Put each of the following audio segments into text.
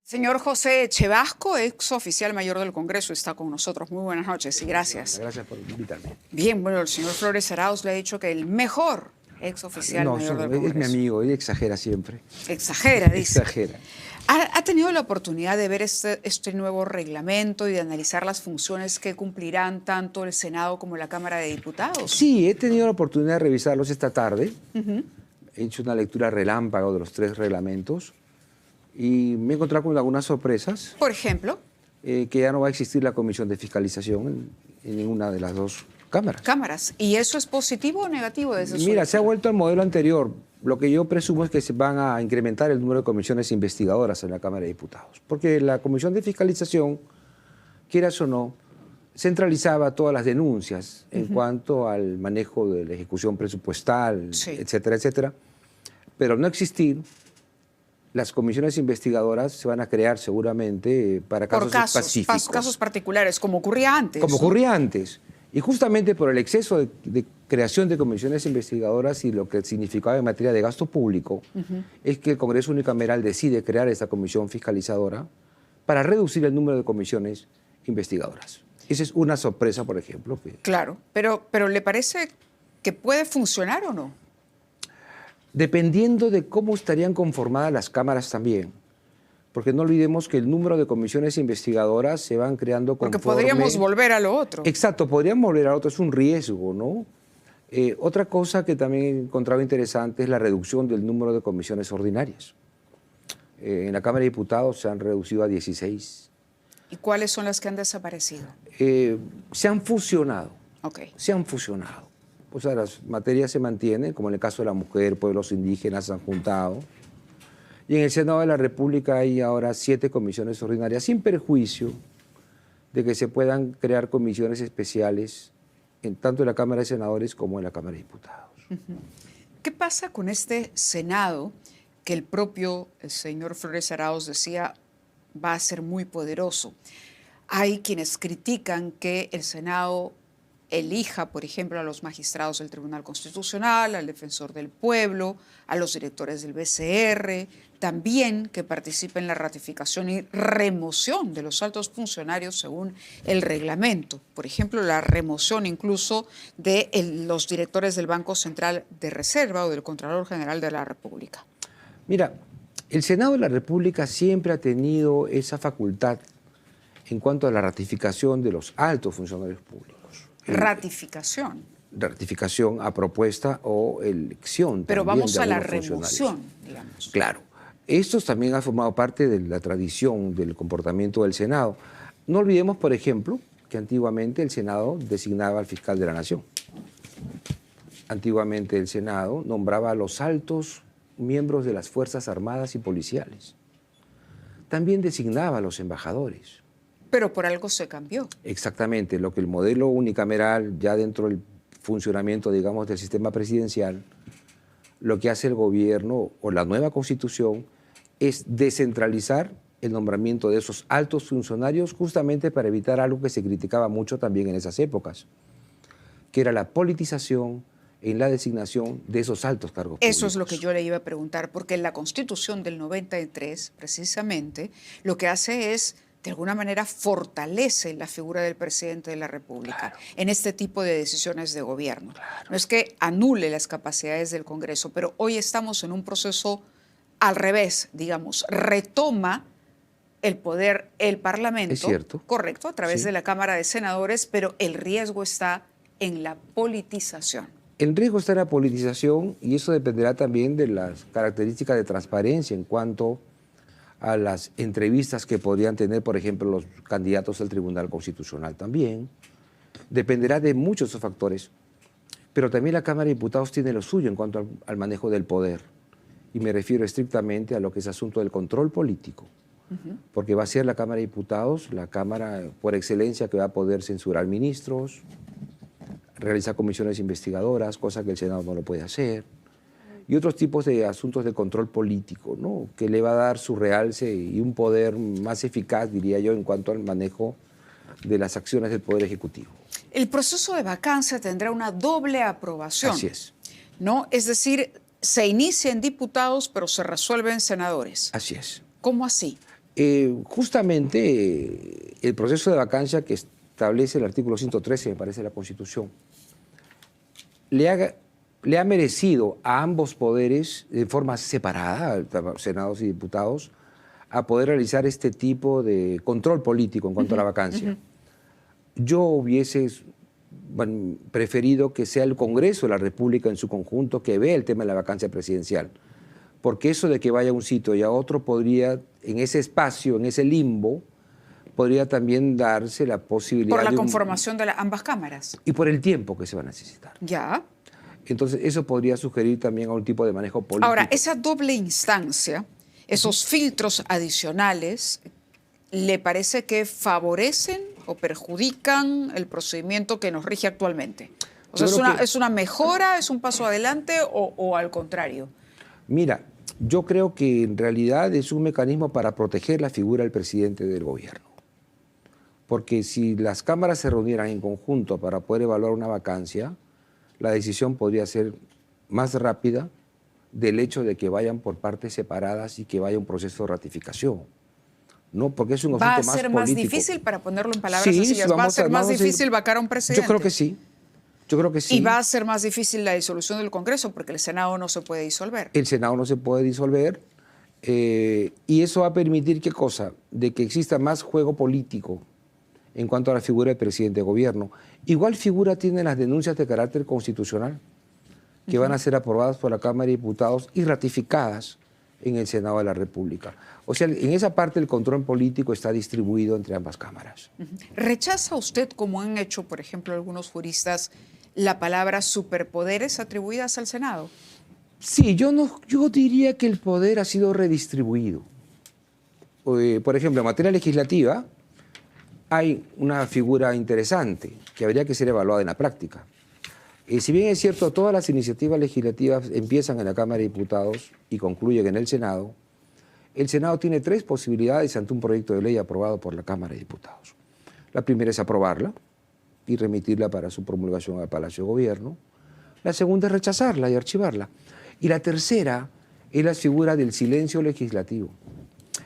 Señor José Echevasco, ex oficial mayor del Congreso, está con nosotros. Muy buenas noches y gracias. Gracias por invitarme. Bien, bueno, el señor Flores Arauz le ha dicho que el mejor ex oficial No, mayor del es mi Congreso. amigo, él exagera siempre. Exagera, dice. Exagera. ¿Ha tenido la oportunidad de ver este nuevo reglamento y de analizar las funciones que cumplirán tanto el Senado como la Cámara de Diputados? Sí, he tenido la oportunidad de revisarlos esta tarde. He hecho una lectura relámpago de los 3 reglamentos y me he encontrado con algunas sorpresas. Por ejemplo, Que ya no va a existir la comisión de fiscalización en ninguna de las 2 cámaras. cámaras. ¿Y eso es positivo o negativo desde su Mira, se ha lectura? vuelto al modelo anterior. Lo que yo presumo es que se van a incrementar el número de comisiones investigadoras en la Cámara de Diputados. Porque la comisión de fiscalización, quieras o no, centralizaba todas las denuncias en cuanto al manejo de la ejecución presupuestal, Sí. etcétera, etcétera. Pero al no existir, las comisiones investigadoras se van a crear seguramente para Por casos específicos. casos particulares, como ocurría antes. Como ¿no? ocurría antes. Y justamente por el exceso de creación de comisiones investigadoras y lo que significaba en materia de gasto público, es que el Congreso Unicameral decide crear esta comisión fiscalizadora para reducir el número de comisiones investigadoras. Esa es una sorpresa, por ejemplo. Claro, pero ¿le parece que puede funcionar o no? Dependiendo de cómo estarían conformadas las cámaras también. Porque no olvidemos que el número de comisiones investigadoras se van creando Porque conforme... podríamos volver a lo otro. Exacto, podríamos volver a otro, es un riesgo, ¿no? Otra cosa que también he encontrado interesante es la reducción del número de comisiones ordinarias. En la Cámara de Diputados se han reducido a 16. ¿Y cuáles son las que han desaparecido? Se han fusionado, Ok. se han fusionado. O sea, las materias se mantienen, como en el caso de la mujer, pueblos indígenas se han juntado. Y en el Senado de la República hay ahora 7 comisiones ordinarias, sin perjuicio de que se puedan crear comisiones especiales tanto en la Cámara de Senadores como en la Cámara de Diputados. ¿Qué pasa con este Senado que el propio señor Flores Arauz decía va a ser muy poderoso? Hay quienes critican que el Senado elija, por ejemplo, a los magistrados del Tribunal Constitucional, al defensor del pueblo, a los directores del BCR, también que participe en la ratificación y remoción de los altos funcionarios según el reglamento. Por ejemplo, la remoción incluso de los directores del Banco Central de Reserva o del Contralor General de la República. Mira, el Senado de la República siempre ha tenido esa facultad en cuanto a la ratificación de los altos funcionarios públicos. Ratificación. Ratificación a propuesta o elección. Pero también vamos de a la algunos funcionarios. remoción, digamos. Claro. Estos también han formado parte de la tradición del comportamiento del Senado. No olvidemos, por ejemplo, que antiguamente el Senado designaba al fiscal de la Nación. Antiguamente el Senado nombraba a los altos miembros de las Fuerzas Armadas y Policiales. También designaba a los embajadores. Pero por algo se cambió. Exactamente, lo que el modelo unicameral, ya dentro del funcionamiento, digamos, del sistema presidencial, lo que hace el gobierno o la nueva Constitución es descentralizar el nombramiento de esos altos funcionarios justamente para evitar algo que se criticaba mucho también en esas épocas, que era la politización en la designación de esos altos cargos públicos. Eso es lo que yo le iba a preguntar, porque la Constitución del 93, precisamente, lo que hace es, de alguna manera, fortalece la figura del presidente de la República en este tipo de decisiones de gobierno. No es que anule las capacidades del Congreso, pero hoy estamos en un proceso al revés, digamos, retoma el poder el Parlamento, Es cierto. correcto, a través Sí. de la Cámara de Senadores, pero el riesgo está en la politización. El riesgo está en la politización y eso dependerá también de las características de transparencia en cuanto a las entrevistas que podrían tener, por ejemplo, los candidatos al Tribunal Constitucional también. Dependerá de muchos de esos factores. Pero también la Cámara de Diputados tiene lo suyo en cuanto al manejo del poder. Y me refiero estrictamente a lo que es asunto del control político. Porque va a ser la Cámara de Diputados, la Cámara por excelencia que va a poder censurar ministros, realizar comisiones investigadoras, cosa que el Senado no lo puede hacer, y otros tipos de asuntos de control político, ¿no? Que le va a dar su realce y un poder más eficaz, diría yo, en cuanto al manejo de las acciones del Poder Ejecutivo. El proceso de vacancia tendrá una doble aprobación. Así es. ¿No? Es decir, se inicia en diputados, pero se resuelve en senadores. Así es. ¿Cómo así? Justamente el proceso de vacancia que establece el artículo 113, me parece, de la Constitución, le ha merecido a ambos poderes, de forma separada, senados y diputados, a poder realizar este tipo de control político en cuanto a la vacancia. Yo hubiese preferido que sea el Congreso de la República en su conjunto que vea el tema de la vacancia presidencial, porque eso de que vaya a un sitio y a otro podría, en ese espacio, en ese limbo, podría también darse la posibilidad por la conformación de ambas cámaras. Y por el tiempo que se va a necesitar. Ya. Entonces, eso podría sugerir también a un tipo de manejo político. Ahora, esa doble instancia, esos filtros adicionales, ¿le parece que favorecen o perjudican el procedimiento que nos rige actualmente? O sea, ¿es una mejora, es un paso adelante o al contrario? Mira, yo creo que en realidad es un mecanismo para proteger la figura del presidente del gobierno. Porque si las cámaras se reunieran en conjunto para poder evaluar una vacancia, la decisión podría ser más rápida del hecho de que vayan por partes separadas y que vaya un proceso de ratificación. No, porque es un asunto más político. ¿Va a ser más difícil, para ponerlo en palabras sencillas, va a ser más difícil vacar a un presidente? Yo creo que sí. Yo creo que sí. Y va a ser más difícil la disolución del Congreso porque el Senado no se puede disolver. El Senado no se puede disolver y eso va a permitir, ¿qué cosa? De que exista más juego político en cuanto a la figura del presidente de gobierno. Igual figura tienen las denuncias de carácter constitucional que van a ser aprobadas por la Cámara de Diputados y ratificadas en el Senado de la República. O sea, en esa parte el control político está distribuido entre ambas cámaras. ¿Rechaza usted, como han hecho, por ejemplo, algunos juristas, la palabra superpoderes atribuidas al Senado? Sí, yo diría que el poder ha sido redistribuido. Por ejemplo, en materia legislativa hay una figura interesante que habría que ser evaluada en la práctica. Si bien es cierto, todas las iniciativas legislativas empiezan en la Cámara de Diputados y concluyen en el Senado tiene tres posibilidades ante un proyecto de ley aprobado por la Cámara de Diputados. La primera es aprobarla y remitirla para su promulgación al Palacio de Gobierno. La segunda es rechazarla y archivarla. Y la tercera es la figura del silencio legislativo.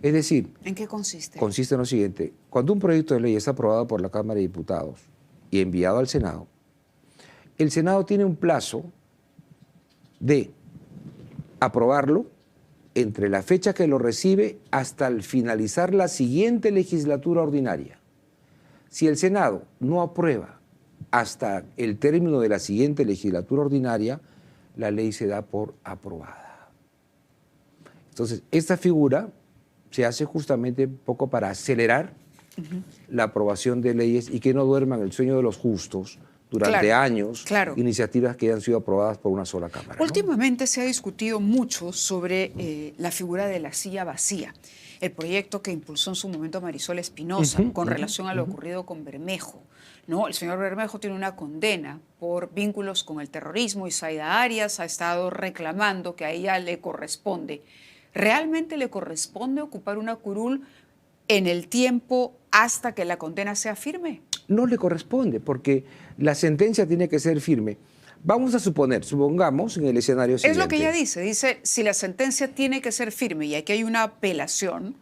Es decir, ¿en qué consiste? Consiste en lo siguiente: cuando un proyecto de ley es aprobado por la Cámara de Diputados y enviado al Senado, el Senado tiene un plazo de aprobarlo entre la fecha que lo recibe hasta el finalizar la siguiente legislatura ordinaria. Si el Senado no aprueba hasta el término de la siguiente legislatura ordinaria, la ley se da por aprobada. Entonces, esta figura se hace justamente un poco para acelerar la aprobación de leyes y que no duerman el sueño de los justos durante años, iniciativas que han sido aprobadas por una sola Cámara. Últimamente se ha discutido mucho sobre la figura de la silla vacía, el proyecto que impulsó en su momento Marisol Espinosa con relación a lo ocurrido con Bermejo. ¿No? El señor Bermejo tiene una condena por vínculos con el terrorismo y Zaida Arias ha estado reclamando que a ella le corresponde. ¿Realmente le corresponde ocupar una curul en el tiempo hasta que la condena sea firme? No le corresponde, porque la sentencia tiene que ser firme. Vamos a supongamos en el escenario siguiente. Es lo que ella dice, si la sentencia tiene que ser firme y aquí hay una apelación,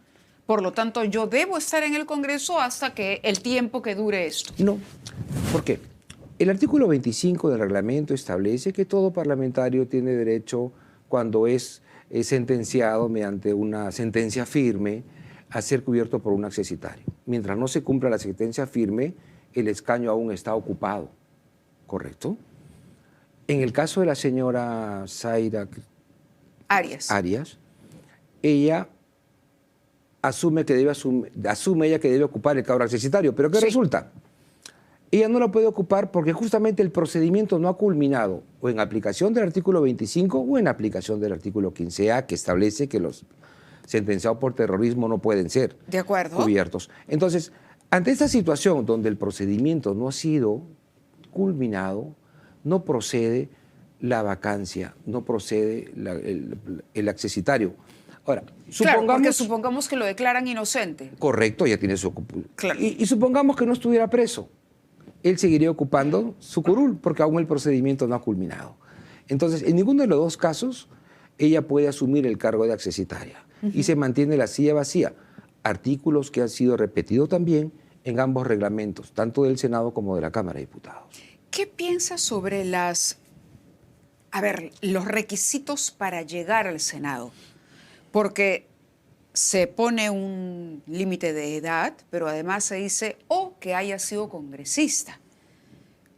por lo tanto yo debo estar en el Congreso hasta que el tiempo que dure esto. No, ¿por qué? El artículo 25 del reglamento establece que todo parlamentario tiene derecho, cuando es sentenciado mediante una sentencia firme, a ser cubierto por un accesitario. Mientras no se cumpla la sentencia firme, el escaño aún está ocupado, ¿correcto? En el caso de la señora Zaida Arias, ella asume ella que debe ocupar el cargo accesitario, pero ¿qué resulta? Ella no lo puede ocupar porque justamente el procedimiento no ha culminado, o en aplicación del artículo 25 o en aplicación del artículo 15A, que establece que los sentenciados por terrorismo no pueden ser cubiertos. Entonces, ante esta situación donde el procedimiento no ha sido culminado, no procede la vacancia, no procede el accesitario. Ahora, supongamos que lo declaran inocente. Correcto, ya tiene su y supongamos que no estuviera preso. Él seguiría ocupando su curul porque aún el procedimiento no ha culminado. Entonces, en ninguno de los dos casos, ella puede asumir el cargo de accesitaria y se mantiene la silla vacía. artículos que han sido repetidos también en ambos reglamentos, tanto del Senado como de la Cámara de Diputados. ¿Qué piensas sobre los requisitos para llegar al Senado? Porque se pone un límite de edad, pero además se dice que haya sido congresista.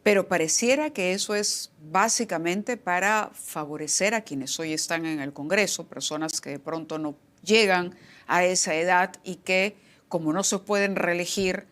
Pero pareciera que eso es básicamente para favorecer a quienes hoy están en el Congreso, personas que de pronto no llegan a esa edad y que, como no se pueden reelegir,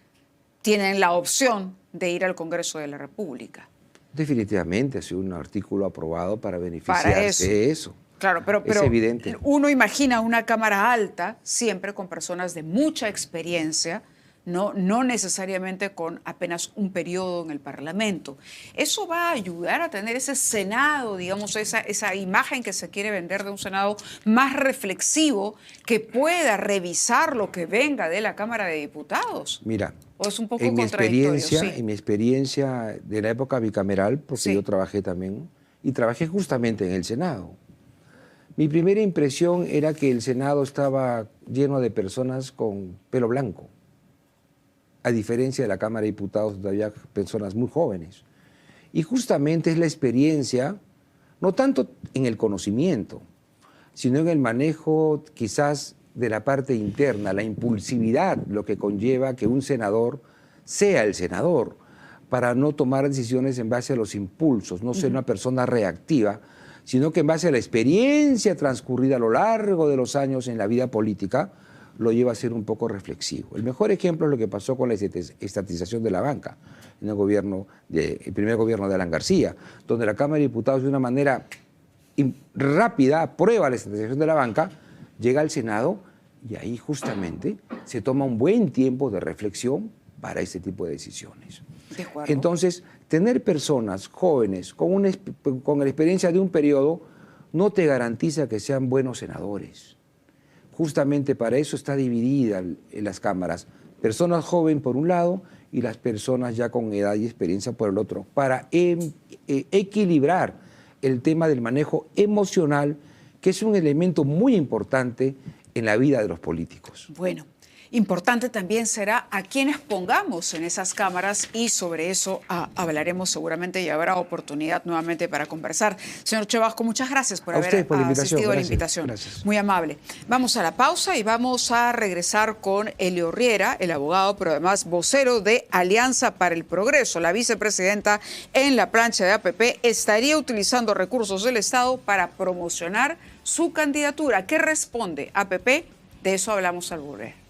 tienen la opción de ir al Congreso de la República. Definitivamente ha sido un artículo aprobado para beneficiarse de eso. Claro, pero es evidente. Uno imagina una Cámara alta siempre con personas de mucha experiencia, no necesariamente con apenas un periodo en el Parlamento. Eso va a ayudar a tener ese Senado, digamos, esa imagen que se quiere vender de un Senado más reflexivo, que pueda revisar lo que venga de la Cámara de Diputados. Mira, ¿O es un poco en mi experiencia de la época bicameral, porque yo trabajé también, y trabajé justamente en el Senado, mi primera impresión era que el Senado estaba lleno de personas con pelo blanco, a diferencia de la Cámara de Diputados, donde había personas muy jóvenes. Y justamente es la experiencia, no tanto en el conocimiento, sino en el manejo quizás de la parte interna, la impulsividad, lo que conlleva que un senador sea el senador, para no tomar decisiones en base a los impulsos, no ser una persona reactiva, sino que en base a la experiencia transcurrida a lo largo de los años en la vida política, lo lleva a ser un poco reflexivo. El mejor ejemplo es lo que pasó con la estatización de la banca en el primer gobierno de Alan García, donde la Cámara de Diputados de una manera rápida aprueba la estatización de la banca, llega al Senado y ahí justamente se toma un buen tiempo de reflexión para ese tipo de decisiones. De acuerdo. Entonces, tener personas jóvenes con la experiencia de un periodo no te garantiza que sean buenos senadores. Justamente para eso está dividida en las cámaras. Personas jóvenes por un lado y las personas ya con edad y experiencia por el otro, para equilibrar el tema del manejo emocional, que es un elemento muy importante en la vida de los políticos. Bueno, importante también será a quienes pongamos en esas cámaras, y sobre eso hablaremos seguramente y habrá oportunidad nuevamente para conversar. Señor Chevasco, muchas gracias por haber asistido a la invitación. Gracias. Muy amable. Vamos a la pausa y vamos a regresar con Elio Riera, el abogado, pero además vocero de Alianza para el Progreso. La vicepresidenta en la plancha de APP estaría utilizando recursos del Estado para promocionar su candidatura. ¿Qué responde APP? De eso hablamos al volver.